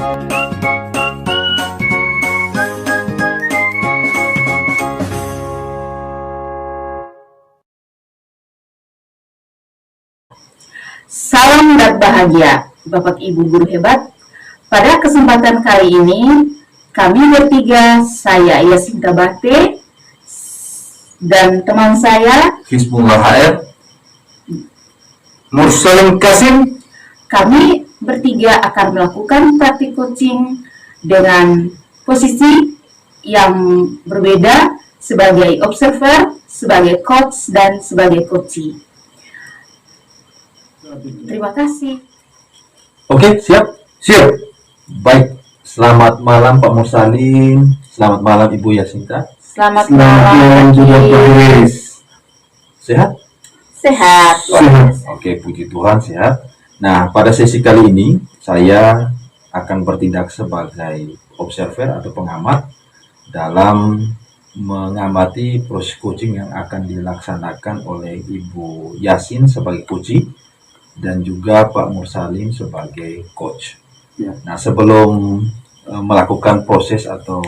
Salam dan bahagia, Bapak Ibu guru hebat. Pada kesempatan kali ini, kami bertiga, saya Yasinta Bakti, dan teman saya, Hizbullah HR, Mursalim Kasim. Kami bertiga akan melakukan praktik coaching dengan posisi yang berbeda sebagai observer, sebagai coach, dan sebagai coachee. Terima kasih. Oke, siap? Siap. Baik, selamat malam Pak Mursalim, selamat malam Ibu Yasinta. Selamat malam juga Pak Iris. Sehat? Sehat. Oke, puji Tuhan sehat. Nah, pada sesi kali ini saya akan bertindak sebagai observer atau pengamat dalam mengamati proses coaching yang akan dilaksanakan oleh Ibu Yasin sebagai coachee dan juga Pak Mursalim sebagai coach. Ya. Nah, sebelum melakukan proses atau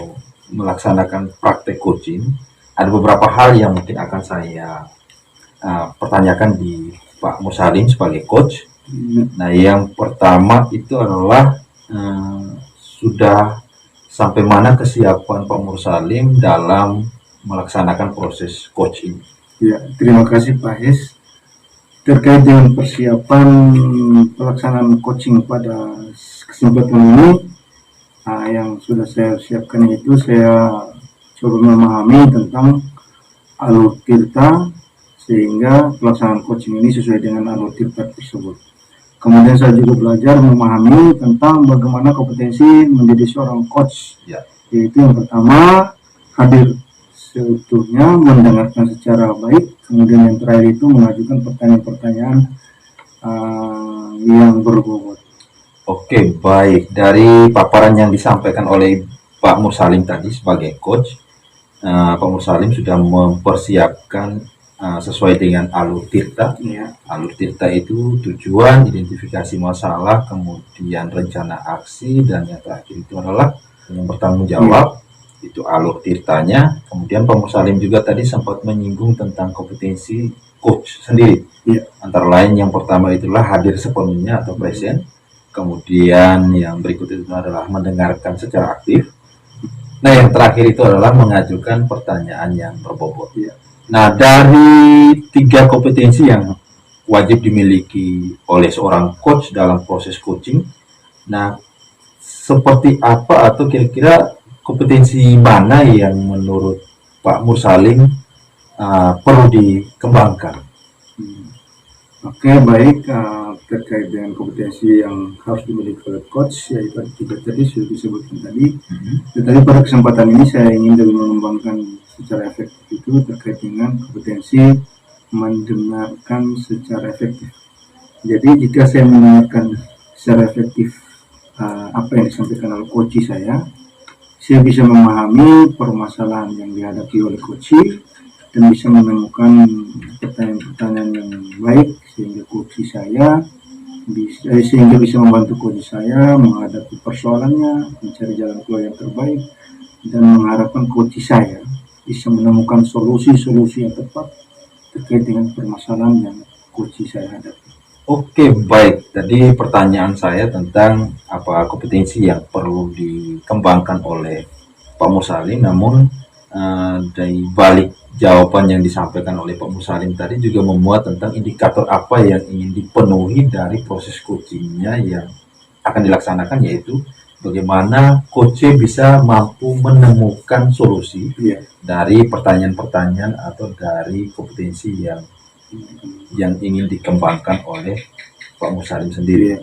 melaksanakan praktek coaching, ada beberapa hal yang mungkin akan saya pertanyakan di Pak Mursalim sebagai coach. Nah, yang pertama itu adalah sudah sampai mana kesiapan Pak Mursalim dalam melaksanakan proses coaching? Ya, terima kasih Pak Hes. Terkait dengan persiapan pelaksanaan coaching pada kesempatan ini, yang sudah saya siapkan itu saya coba memahami tentang alur tirta sehingga pelaksanaan coaching ini sesuai dengan alur tirta tersebut. Kemudian saya juga belajar memahami tentang bagaimana kompetensi menjadi seorang coach, yaitu yang pertama hadir seutuhnya, mendengarkan secara baik, kemudian yang terakhir itu mengajukan pertanyaan-pertanyaan yang berbobot. Oke, baik. Dari paparan yang disampaikan oleh Pak Mursalim tadi sebagai coach, Pak Mursalim sudah mempersiapkan sesuai dengan alur tirta. Ya. Alur tirta itu tujuan, identifikasi masalah, kemudian rencana aksi, dan yang terakhir itu adalah yang bertanggung jawab. Itu alur tirtanya. Kemudian Pak Mursalim juga tadi sempat menyinggung tentang kompetensi coach sendiri. Antara lain yang pertama itulah hadir sepenuhnya atau present. Kemudian yang berikut itu adalah mendengarkan secara aktif. Nah, yang terakhir itu adalah mengajukan pertanyaan yang berbobot. Nah, dari 3 kompetensi yang wajib dimiliki oleh seorang coach dalam proses coaching, nah seperti apa atau kira-kira kompetensi mana yang menurut Pak Mursalim perlu dikembangkan? Oke, baik. Terkait dengan kompetensi yang harus dimiliki oleh coach, yaitu 3 tadi sudah disebutkan tadi. Tetapi pada kesempatan ini saya ingin lebih mengembangkan secara efektif itu terkait dengan kompetensi mendengarkan secara efektif. Jadi jika saya mendengarkan secara efektif apa yang disampaikan oleh coach saya bisa memahami permasalahan yang dihadapi oleh coach dan bisa menemukan pertanyaan-pertanyaan yang baik sehingga coach saya bisa membantu coach saya menghadapi persoalannya, mencari jalan keluar yang terbaik, dan mengharapkan coach saya bisa menemukan solusi-solusi yang tepat terkait dengan permasalahan yang coach saya hadapi. Oke, baik. Tadi pertanyaan saya tentang apa kompetensi yang perlu dikembangkan oleh Pak Mursalim, namun dari balik jawaban yang disampaikan oleh Pak Mursalim tadi juga memuat tentang indikator apa yang ingin dipenuhi dari proses coachingnya yang akan dilaksanakan, yaitu bagaimana coach bisa mampu menemukan solusi dari pertanyaan-pertanyaan atau dari kompetensi yang ingin dikembangkan oleh Pak Mursalim sendiri.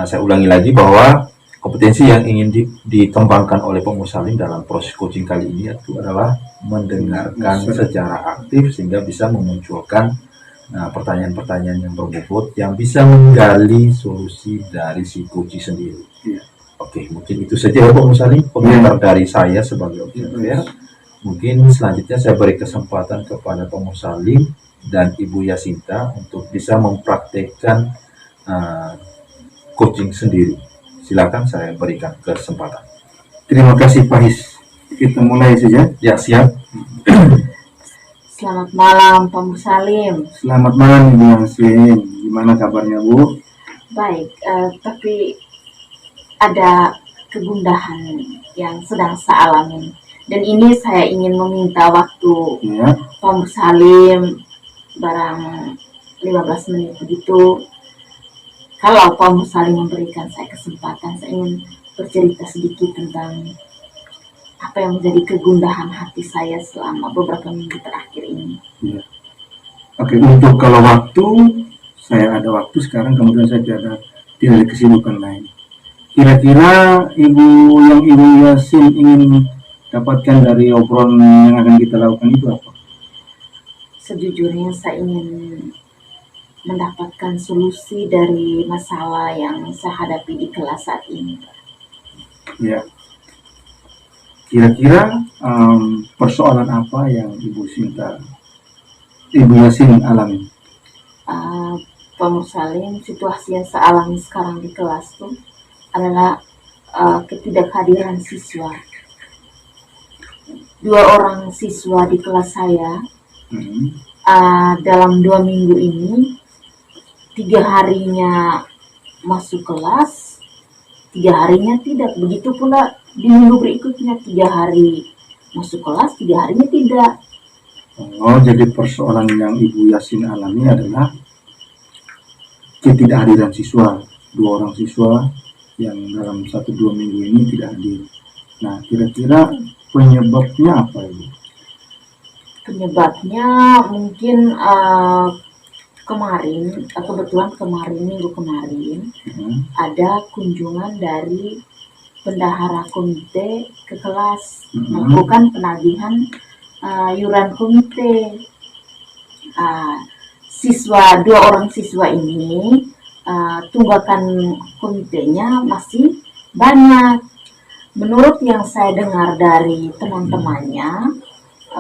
Saya ulangi lagi bahwa kompetensi yang ingin dikembangkan oleh Pak Mursalim dalam proses coaching kali ini itu adalah mendengarkan secara aktif sehingga bisa memunculkan pertanyaan-pertanyaan yang berbobot yang bisa menggali solusi dari si coach sendiri. Oke, mungkin itu saja Pak Mursalim komentar dari saya sebagai observer. Mungkin selanjutnya saya beri kesempatan kepada Pak Mursalim dan Ibu Yasinta untuk bisa mempraktekkan coaching sendiri. silakan saya berikan kesempatan. Terima kasih Pak His. Kita mulai saja. Ya, siap. Selamat malam Pak Musalim. Selamat malam Ibu Yasin. Gimana kabarnya Bu? Baik, tapi ada kegundahan yang sedang saya alami. Dan ini saya ingin meminta waktu Ya. Pak Musalim barang 15 menit begitu. Kalau Pak Musalim memberikan saya kesempatan, saya ingin bercerita sedikit tentang apa yang menjadi kegundahan hati saya selama beberapa minggu terakhir ini. Ya. Oke, untuk kalau waktu, saya ada waktu sekarang, kemudian saya tidak ada kesibukan lain. Kira-kira Ibu Yasin ingin dapatkan dari obrolan yang akan kita lakukan itu apa? Sejujurnya saya ingin mendapatkan solusi dari masalah yang saya hadapi di kelas saat ini. Ya. Kira-kira persoalan apa yang Ibu Yasin alami? Pak Musalim, situasi yang saya alami sekarang di kelas tuh adalah ketidakhadiran siswa. 2 orang siswa di kelas saya dalam 2 minggu ini 3 harinya masuk kelas, 3 harinya tidak. Begitu pula di minggu berikutnya 3 hari masuk kelas, 3 harinya tidak. Oh, jadi persoalan yang Ibu Yasin alami adalah ketidakhadiran siswa. 2 orang siswa yang dalam 1-2 minggu ini tidak hadir. Nah, kira-kira penyebabnya apa Ibu? Penyebabnya mungkin kebetulan minggu kemarin ada kunjungan dari bendahara komite ke kelas melakukan penagihan yuran komite. 2 orang siswa ini tunggakan komitenya masih banyak. Menurut yang saya dengar dari teman-temannya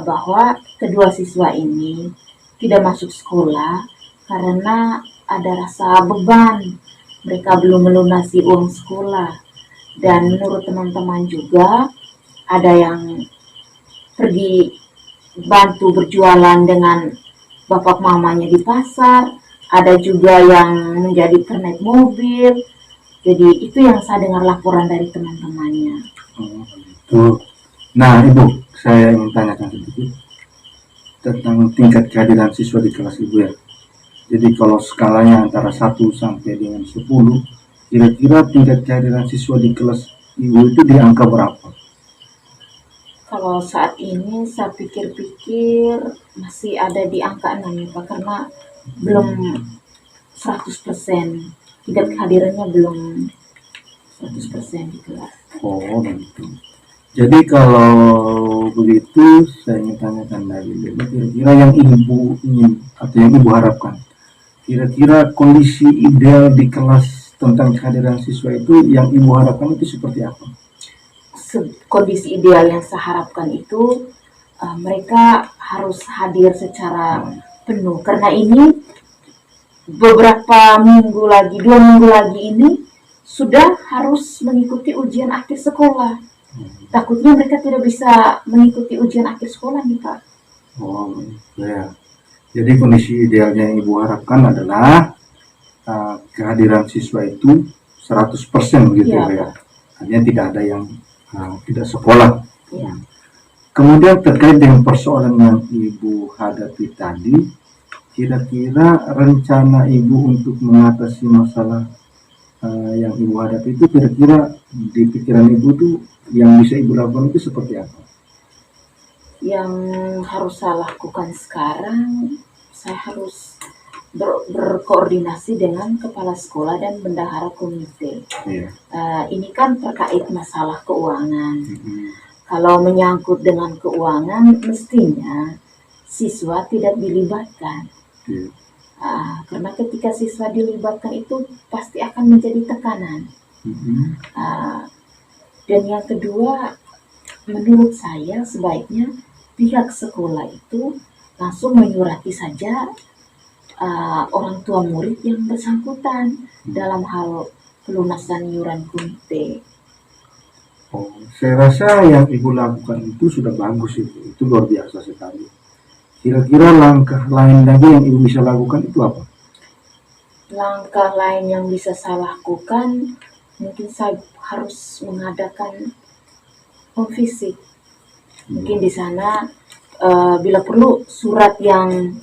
bahwa kedua siswa ini tidak masuk sekolah karena ada rasa beban, mereka belum melunasi uang sekolah. Dan menurut teman-teman juga ada yang pergi bantu berjualan dengan bapak mamanya di pasar, ada juga yang menjadi kernet mobil. Jadi itu yang saya dengar laporan dari teman-temannya. Tuh. Nah Ibu, saya ingin tanyakan sedikit tentang tingkat kehadiran siswa di kelas Ibu ya. Jadi kalau skalanya antara 1 sampai dengan 10, kira-kira tingkat kehadiran siswa di kelas Ibu itu di angka berapa? Kalau saat ini saya pikir-pikir masih ada di angka 6 ya Pak, karena belum 100%. Tingkat kehadirannya belum 100% di kelas. Oh begitu. Jadi kalau begitu saya ingin tanyakan lagi, kira-kira yang Ibu ingin atau yang Ibu harapkan, kira-kira kondisi ideal di kelas tentang kehadiran siswa itu yang Ibu harapkan itu seperti apa? Kondisi ideal yang saya harapkan itu mereka harus hadir secara penuh, karena ini beberapa minggu lagi, 2 minggu lagi ini sudah harus mengikuti ujian akhir sekolah. Takutnya mereka tidak bisa mengikuti ujian akhir sekolah nih Pak. Oh ya. Jadi kondisi idealnya yang Ibu harapkan adalah kehadiran siswa itu 100% begitu ya. Artinya tidak ada yang tidak sekolah. Ya. Kemudian terkait dengan persoalan yang Ibu hadapi tadi, kira-kira rencana Ibu untuk mengatasi masalah yang Ibu hadapi itu kira-kira di pikiran Ibu tuh yang bisa Ibu lakukan itu seperti apa? Yang harus saya lakukan sekarang, saya harus berkoordinasi dengan kepala sekolah dan bendahara komite. Iya. Ini kan terkait masalah keuangan. Kalau menyangkut dengan keuangan, mestinya siswa tidak dilibatkan. Iya. Karena ketika siswa dilibatkan itu pasti akan menjadi tekanan. Dan yang kedua, menurut saya sebaiknya pihak sekolah itu langsung menyurati saja orang tua murid yang bersangkutan dalam hal pelunasan iuran komite. Oh, saya rasa yang Ibu lakukan itu sudah bagus itu luar biasa sekali. Kira-kira langkah lain lagi yang Ibu bisa lakukan itu apa? Langkah lain yang bisa saya lakukan, mungkin saya harus mengadakan home visit. Mungkin di sana bila perlu surat yang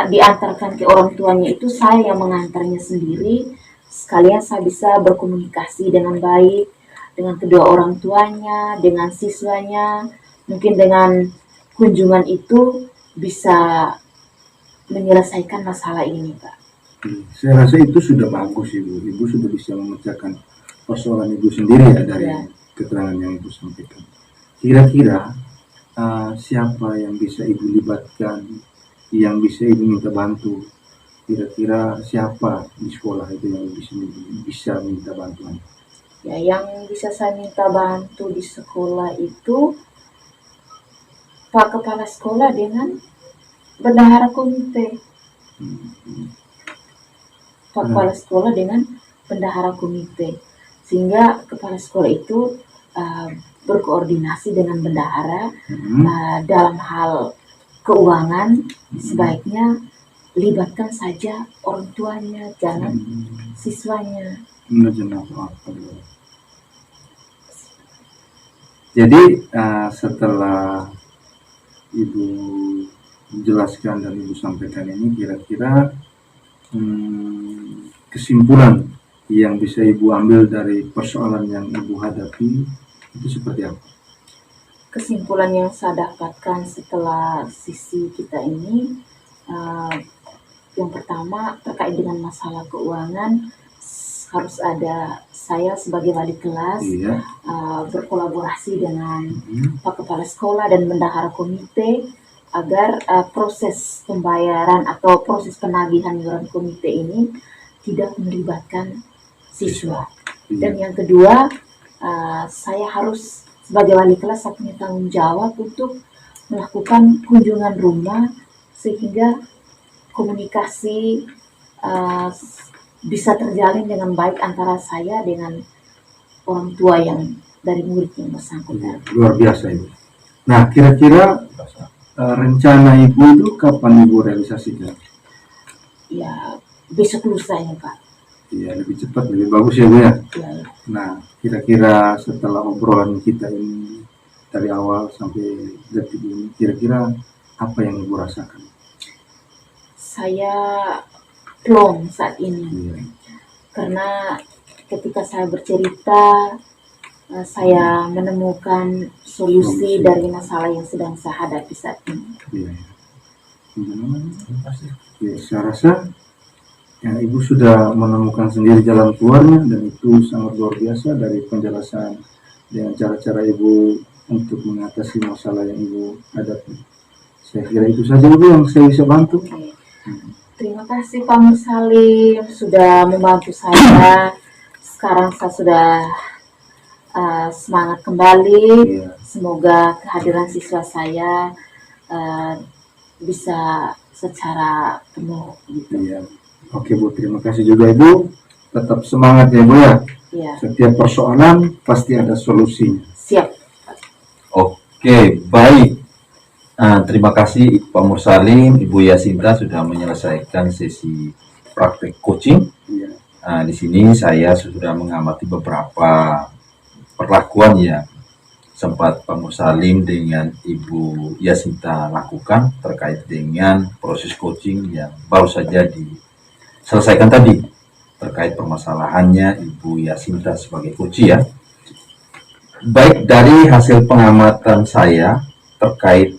diantarkan ke orang tuanya itu saya yang mengantarnya sendiri, sekalian saya bisa berkomunikasi dengan baik dengan kedua orang tuanya, dengan siswanya. Mungkin dengan kunjungan itu bisa menyelesaikan masalah ini, Pak. Saya rasa itu sudah bagus Ibu. Ibu sudah bisa memecahkan persoalan Ibu sendiri ya dari keterangan yang Ibu sampaikan. Kira-kira siapa yang bisa Ibu libatkan, yang bisa Ibu minta bantu? Kira-kira siapa di sekolah itu yang bisa minta bantuan? Ya, yang bisa saya minta bantu di sekolah itu Pak Kepala Sekolah dengan bendahara komite. Pak Kepala Sekolah dengan bendahara komite. Sehingga kepala sekolah itu berkoordinasi dengan bendahara dalam hal keuangan. Sebaiknya libatkan saja orang tuanya, jangan siswanya. Jadi setelah Ibu jelaskan dan Ibu sampaikan ini, kira-kira kesimpulan yang bisa Ibu ambil dari persoalan yang Ibu hadapi itu seperti apa? Kesimpulan yang saya dapatkan setelah sisi kita ini, yang pertama terkait dengan masalah keuangan, harus ada saya sebagai wali kelas berkolaborasi dengan Pak Kepala Sekolah dan bendahara komite agar proses pembayaran atau proses penagihan iuran komite ini tidak melibatkan siswa. Dan yang kedua, saya harus sebagai wali kelas saya punya tanggung jawab untuk melakukan kunjungan rumah sehingga komunikasi bisa terjalin dengan baik antara saya dengan orang tua yang dari murid yang bersangkutan. Luar biasa Ibu. Nah, kira-kira rencana Ibu itu kapan Ibu realisasikan? Ya, besok lusa ini Pak. Iya, lebih cepat, lebih bagus ya Bu ya? Ya. Nah, kira-kira setelah obrolan kita ini dari awal sampai detik ini, kira-kira apa yang Ibu rasakan? Saya plong saat ini, karena ketika saya bercerita, saya menemukan solusi dari masalah yang sedang saya hadapi saat ini. Saya rasa ya, Ibu sudah menemukan sendiri jalan keluarnya dan itu sangat luar biasa dari penjelasan dengan cara-cara Ibu untuk mengatasi masalah yang Ibu hadapi. Saya kira itu saja Ibu yang saya bisa bantu. Terima kasih Pak Mursalim sudah membantu saya. Sekarang saya sudah semangat kembali. Semoga kehadiran siswa saya bisa secara penuh gitu. Oke Bu, terima kasih juga Ibu. Tetap semangat ya Bu ya. Setiap persoalan pasti ada solusinya. Siap. Oke, baik. Terima kasih Pak Mursalim, Ibu Yasinta sudah menyelesaikan sesi praktek coaching. Di sini saya sudah mengamati beberapa perlakuan yang sempat Pak Mursalim dengan Ibu Yasinta lakukan terkait dengan proses coaching yang baru saja diselesaikan tadi terkait permasalahannya Ibu Yasinta sebagai coach ya. Baik, dari hasil pengamatan saya terkait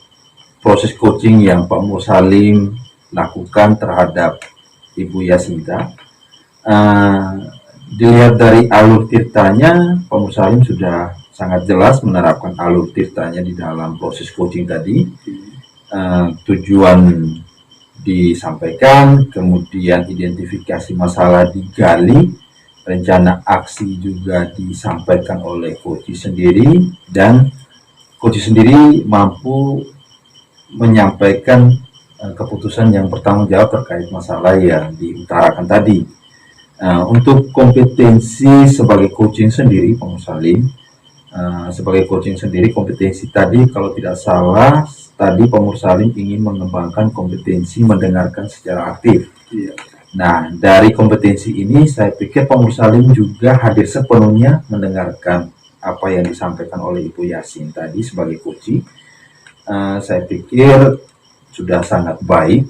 proses coaching yang Pak Mursalim lakukan terhadap Ibu Yasinta, dilihat dari alur tirtanya, Pak Mursalim sudah sangat jelas menerapkan alur tirtanya di dalam proses coaching tadi. Tujuan disampaikan, kemudian identifikasi masalah digali, rencana aksi juga disampaikan oleh coach sendiri, dan coach sendiri mampu menyampaikan keputusan yang bertanggung jawab terkait masalah yang diutarakan tadi. Untuk kompetensi sebagai coaching sendiri, Pak Musalim, sebagai coaching sendiri, kompetensi tadi kalau tidak salah, tadi Pak Mursalim ingin mengembangkan kompetensi mendengarkan secara aktif. Iya. Nah, dari kompetensi ini saya pikir Pak Mursalim juga hadir sepenuhnya mendengarkan apa yang disampaikan oleh Ibu Yasin tadi sebagai coaching. Saya pikir sudah sangat baik.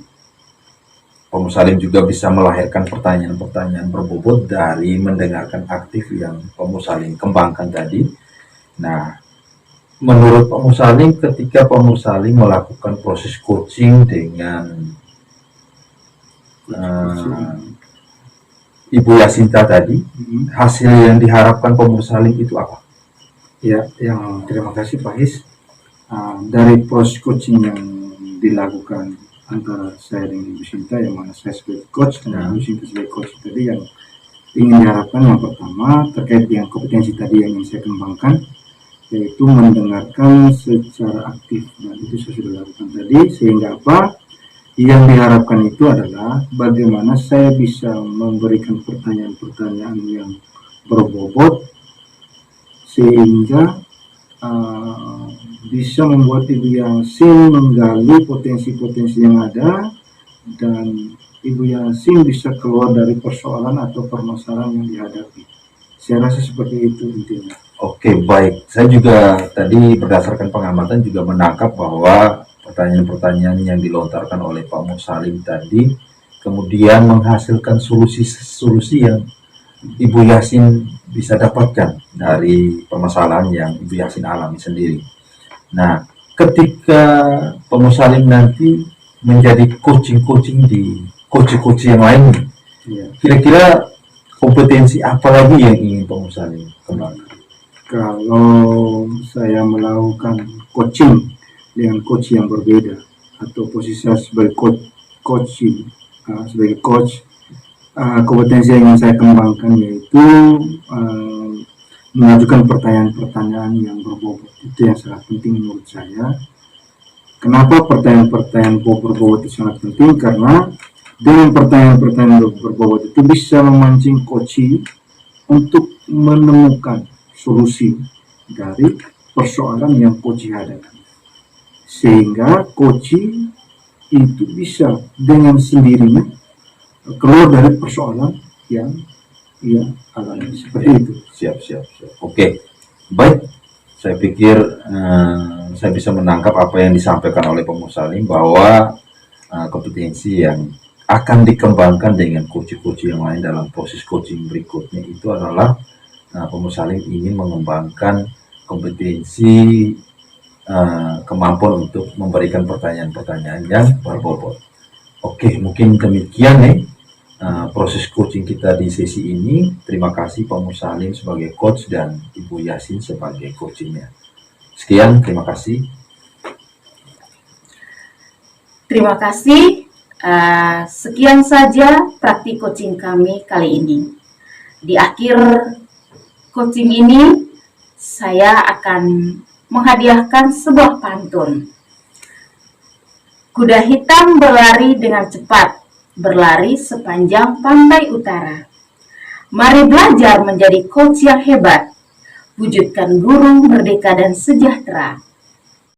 Pak Mursalim juga bisa melahirkan pertanyaan-pertanyaan berbobot dari mendengarkan aktif yang Pak Mursalim kembangkan tadi. Nah, menurut Pak Mursalim, ketika Pak Mursalim melakukan proses coaching dengan Ibu Yasinta tadi, hasil yang diharapkan Pak Mursalim itu apa? Ya, yang terima kasih Pak His. Dari proses coaching yang dilakukan antara saya dengan Ibu Sinta, yang mana saya sebagai coach dan Ibu Sinta sebagai coach tadi, yang ingin diharapkan yang pertama terkait dengan kompetensi tadi yang ingin saya kembangkan, yaitu mendengarkan secara aktif, dan itu saya sudah lakukan tadi. Sehingga apa yang diharapkan itu adalah bagaimana saya bisa memberikan pertanyaan-pertanyaan yang berbobot sehingga bisa membuat Ibu Yasin menggali potensi-potensi yang ada, dan Ibu Yasin bisa keluar dari persoalan atau permasalahan yang dihadapi. Saya rasa seperti itu intinya. Oke, baik. Saya juga tadi berdasarkan pengamatan juga menangkap bahwa pertanyaan-pertanyaan yang dilontarkan oleh Pak Mursalim tadi kemudian menghasilkan solusi-solusi yang Ibu Yasin bisa dapatkan dari permasalahan yang Ibu Yasin alami sendiri. Nah, ketika Pak Mursalim nanti menjadi coaching di coach-coach yang lain, kira-kira kompetensi apa lagi yang ingin Pak Mursalim kembangkan? Kalau saya melakukan coaching dengan coach yang berbeda, atau posisi saya sebagai coach, kompetensi yang ingin saya kembangkan yaitu mengajukan pertanyaan-pertanyaan yang berbobot. Itu yang sangat penting menurut saya. Kenapa pertanyaan-pertanyaan berbobot itu sangat penting? Karena dengan pertanyaan-pertanyaan berbobot itu bisa memancing coach untuk menemukan solusi dari persoalan yang coach hadapi, sehingga coach itu bisa dengan sendirinya keluar dari persoalan yang ia alami. Seperti itu. Siap. Oke, baik. Saya pikir saya bisa menangkap apa yang disampaikan oleh Pak Mursalim, bahwa kompetensi yang akan dikembangkan dengan coach-coach yang lain dalam proses coaching berikutnya itu adalah Pak Mursalim ingin mengembangkan kompetensi kemampuan untuk memberikan pertanyaan-pertanyaan yang berbobot. Oke, mungkin demikian proses coaching kita di sesi ini. Terima kasih Pak Mursalim sebagai coach dan Ibu Yasin sebagai coachingnya. Sekian, terima kasih. Terima kasih. Sekian saja praktik coaching kami kali ini. Di akhir coaching ini, saya akan menghadiahkan sebuah pantun. Kuda hitam berlari dengan cepat, berlari sepanjang pantai utara. Mari belajar menjadi coach yang hebat, wujudkan guru merdeka dan sejahtera.